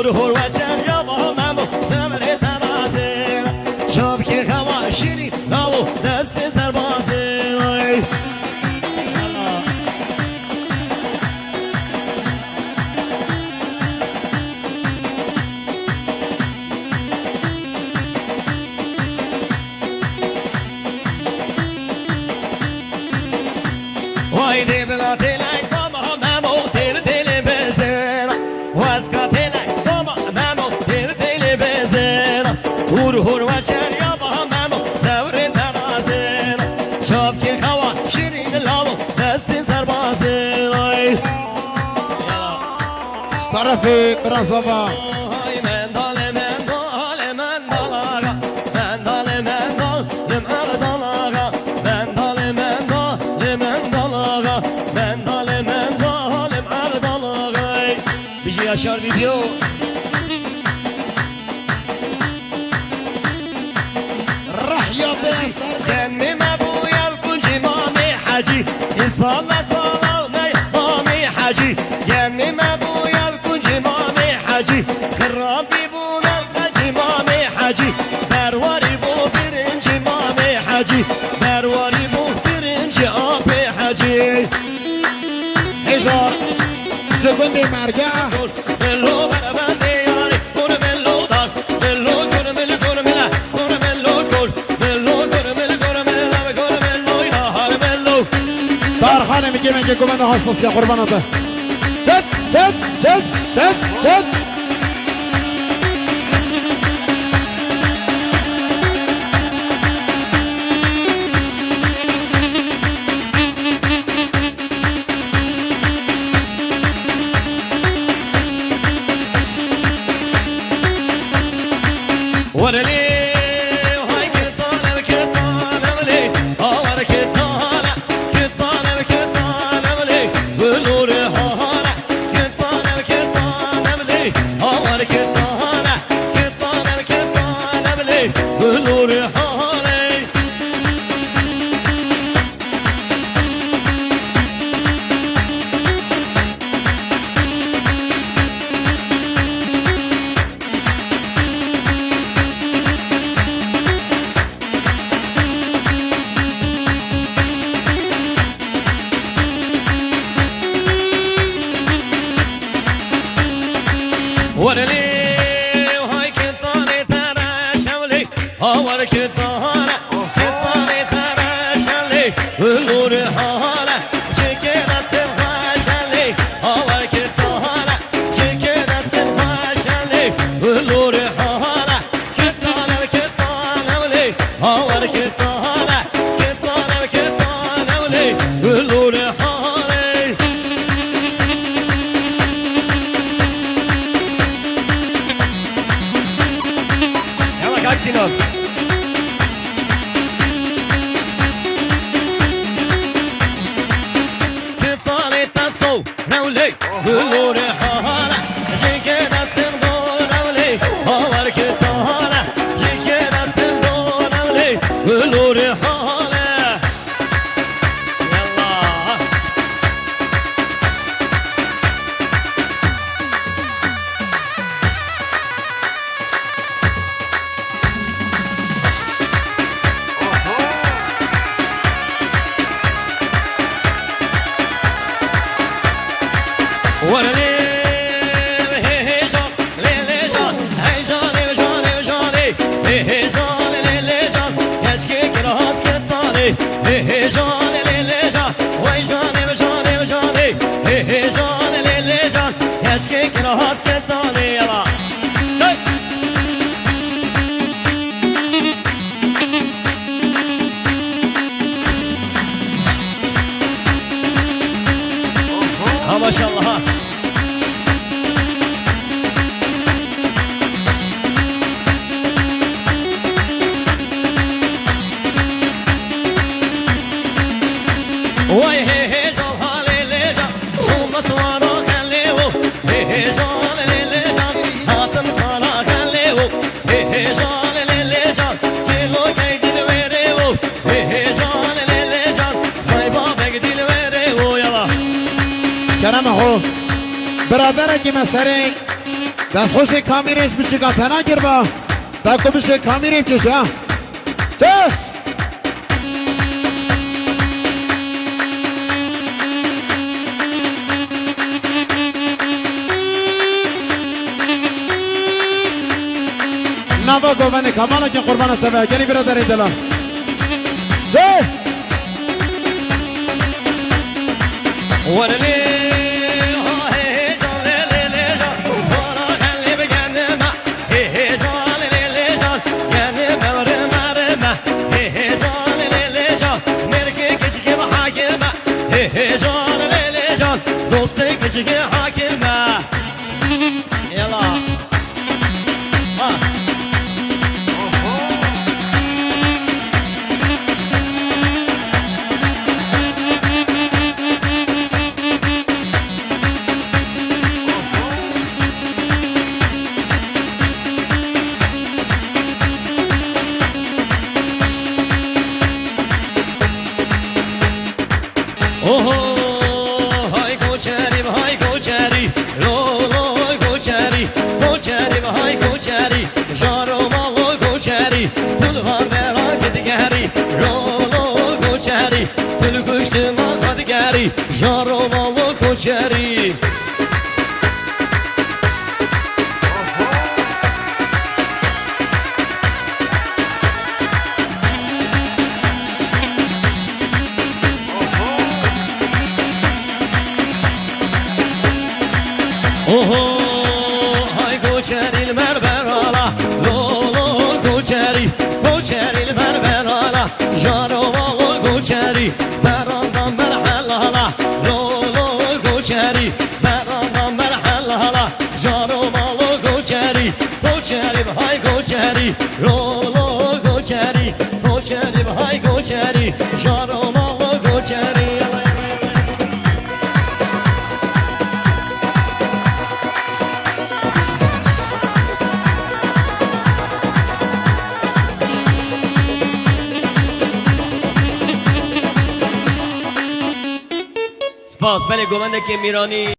هور وشن یا با ممو سمر ترازه شاب که خوا شیری ناو دست سربازه وای دی بلا تلای بابا ممو تل تل بزن واسکا تلای بابا ممو تل تل بزن هور وشن یا با ممو سمر ترازه شاب که خوا شیری ناو دست سربازه طرف برازاوا yaşar video راح يا بيصر كني ابويا الكل مامي حاجي يصلى صلاه مامي حاجي كني ابويا الكل مامي حاجي خرابي بونا الحاجي مامي حاجي درواري بو برنجي مامي حاجي درواري بو برنجي ابي حاجي حجار سكوندي مرجع طارخانه میگه من که کمند حساس یا قرباناته جد جد جد جد جد ورلي ورلي وهاي كطاني ترى شولي هاور كطانة كطاني ترى شولي ولوري حالة شكينا استرخى شولي هاور كطانة شكينا استرخى شولي ولوري حالة كطانة كطانة ولي هاور كطانة كطانة كطانة ولي ولوري حالة Sinan. كطالي تصو نولي بلوري حالة جيكي دستن دون نولي هاور كطالة جيكي دستن دون نولي بلوري حالة يلا ورلي هيجان ليجان هيجان هيجان هيجان ليجان يشكي كراس كطالي هيجان ليجان ويجان هيجان هيجان ليجان يشكي كراس كطالي يلا ما شاء الله وای هی جان حالی لیجان شما سوانا خلیو هی جان لیجان هاتن سانا خلیو هی جان لیجان کیلو کی دل وریو هی جان لیجان سایبا بگ دل وریو یلا کرم هو برادر کی مسری دست خوش کامیرش بچه گفتنا گر با دکو بشه کامیریم کش ها چه نبا گوونه کمالا که قربان سبه گری برادری دلا چه ورلی Küçük hakime Yala Ha Oho Jarovalı koçeri Oho hay koçeri merberala Lolo koçeri koçeri merberala Jarovalı koçeri Berandan merhalala Lolo koçeri Berandan merhalala Jarovalı koçeri koçeri hay koçeri Lolo koçeri koçeri hay koçeri Jarovalı koçeri سپاس بله گومنده که میرانی